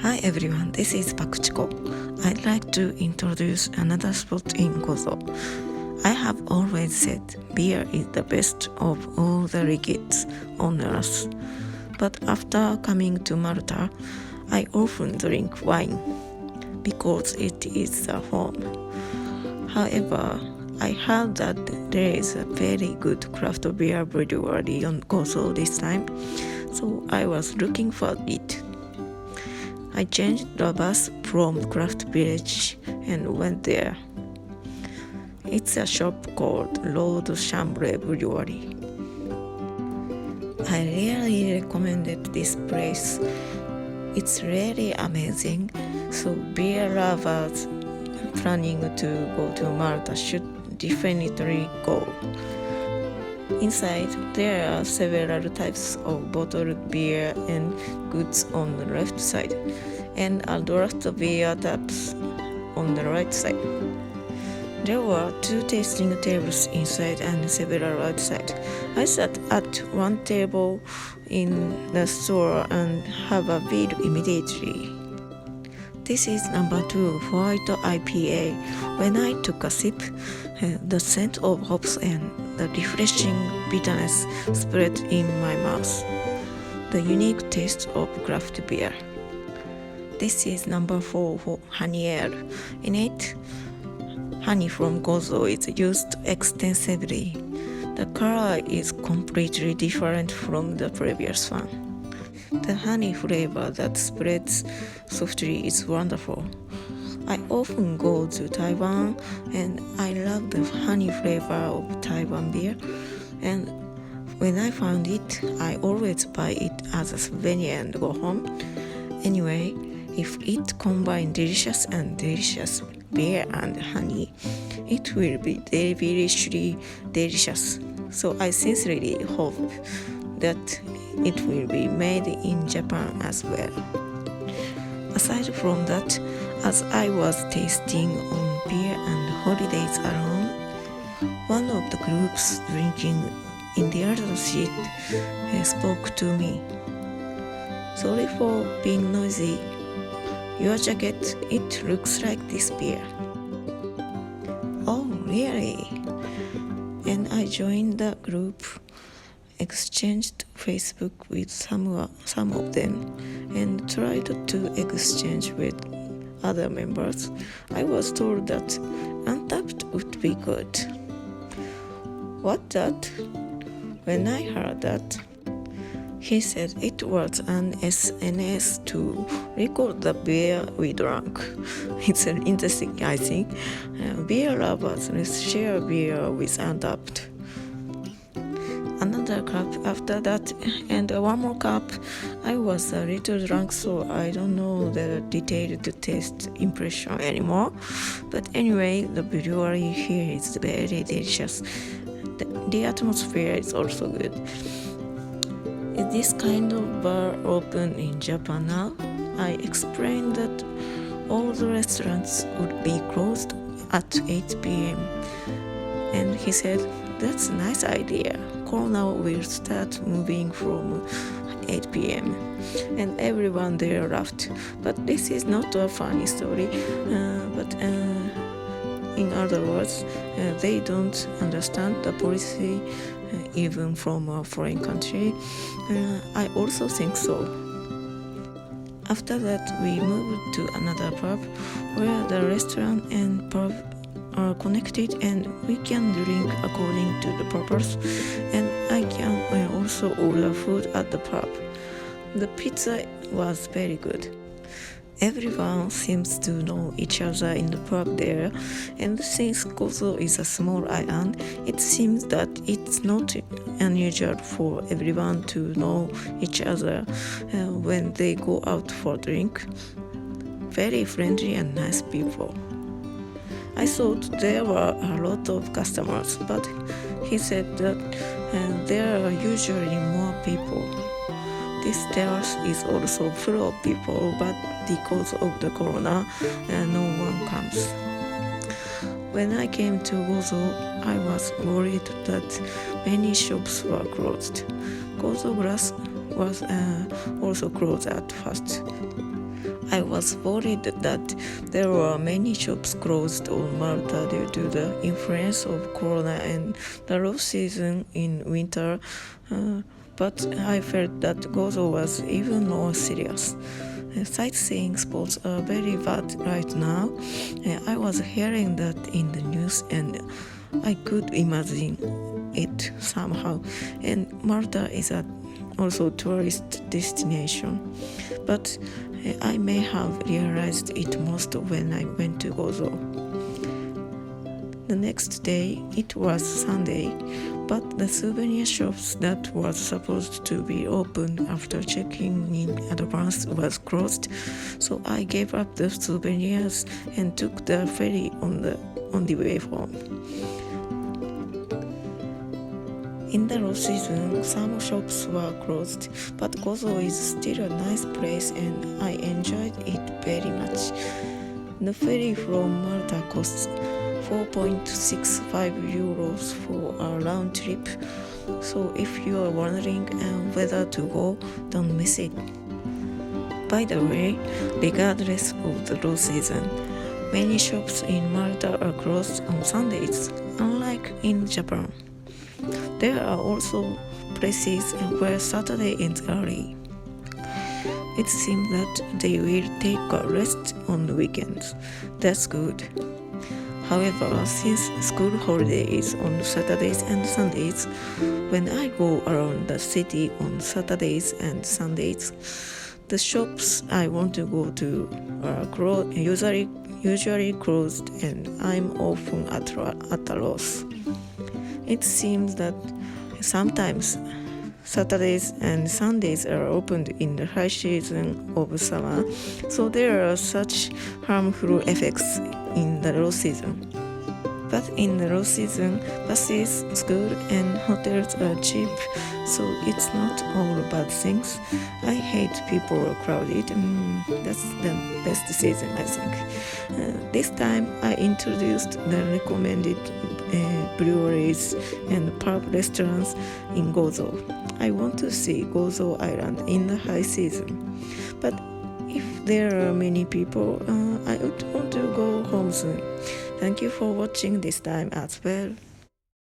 Hi everyone, this is Pakuchiko. I'd like to introduce another spot in Gozo. I have always said beer is the best of all the liquids on earth. But after coming to Malta, I often drink wine because it is the home. However, I heard that there is a very good craft beer brewery on Gozo this time, so I was looking for it. I changed the bus from Craft Village and went there. It's a shop called Chambray Brewery. I really recommended this place. It's really amazing, so beer lovers planning to go to Malta should definitely go. Inside, there are several types of bottled beer and goods on the left side, and a draft beer taps on the right side. There were 2 tasting tables inside and several outside. I sat at one table in the store and have a beer immediately. This is number 2 white IPA. When I took a sip, the scent of hops and the refreshing bitterness spread in my mouth. The unique taste of craft beer. This is number 4 for honey ale. In it, honey from Gozo is used extensively. The color is completely different from the previous one. The honey flavor that spreads softly is wonderful. I often go to Taiwan and I love the honey flavor of Taiwan beer, and when I found it, I always buy it as a souvenir and go home. Anyway, if it combines delicious beer and honey, it will be devilishly delicious. So I sincerely hope that it will be made in Japan as well. Aside from that, as I was tasting on beer and holidays alone, one of the groups drinking in the other seat spoke to me. Sorry for being noisy. Your jacket, it looks like this beer. Oh, really? And I joined the group, exchanged Facebook with some of them, and tried to exchange with other members. I was told that Untapped would be good. What that? When I heard that, he said it was an SNS to record the beer we drank. It's interesting, I think. Beer lovers, let's share beer with Untapped. Another cup after that, and one more cup. I was a little drunk, so I don't know the detailed taste impression anymore. But anyway, the brewery here is very delicious. The atmosphere is also good. Is this kind of bar open in Japan now? I explained that all the restaurants would be closed at 8 p.m. And he said, that's a nice idea. Corona will start moving from 8 p.m. And everyone there laughed. But this is not a funny story. But in other words, they don't understand the policy even from a foreign country. I also think so. After that, we moved to another pub where the restaurant and pub are connected, and we can drink according to the purpose, and I can also order food at the pub. The pizza was very good. Everyone seems to know each other in the pub there, and since Gozo is a small island, it seems that it's not unusual for everyone to know each other when they go out for a drink. Very friendly and nice people. I thought there were a lot of customers, but he said that there are usually more people. This terrace is also full of people, but because of the corona, no one comes. When I came to Gozo, I was worried that many shops were closed. Gozo Glass was also closed at first. I I was worried that there were many shops closed on Malta due to the influence of Corona and the low season in winter, but I felt that Gozo was even more serious. Sightseeing spots are very bad right now. I was hearing that in the news and I could imagine it somehow. And Malta is also a tourist destination. But I may have realized it most when I went to Gozo. The next day, it was Sunday, but the souvenir shops that was supposed to be open after checking in advance was closed, so I gave up the souvenirs and took the ferry on the way home. In the low season, some shops were closed, but Gozo is still a nice place and I enjoyed it very much. The ferry from Malta costs 4.65 euros for a round trip, so if you are wondering whether to go, don't miss it. By the way, regardless of the low season, many shops in Malta are closed on Sundays, unlike in Japan. There are also places where Saturday ends early. It seems that they will take a rest on the weekends. That's good. However, since school holiday is on Saturdays and Sundays, when I go around the city on Saturdays and Sundays, the shops I want to go to are usually closed and I'm often at a loss. It seems that sometimes Saturdays and Sundays are opened in the high season of summer, so there are such harmful effects in the low season. But in the low season, buses, school, and hotels are cheap, so it's not all bad things. I hate people are crowded. That's the best season, I think. This time, I introduced the recommended breweries and pub restaurants in Gozo. I want to see Gozo Island in the high season. But if there are many people, I would want to go home soon. Thank you for watching this time as well.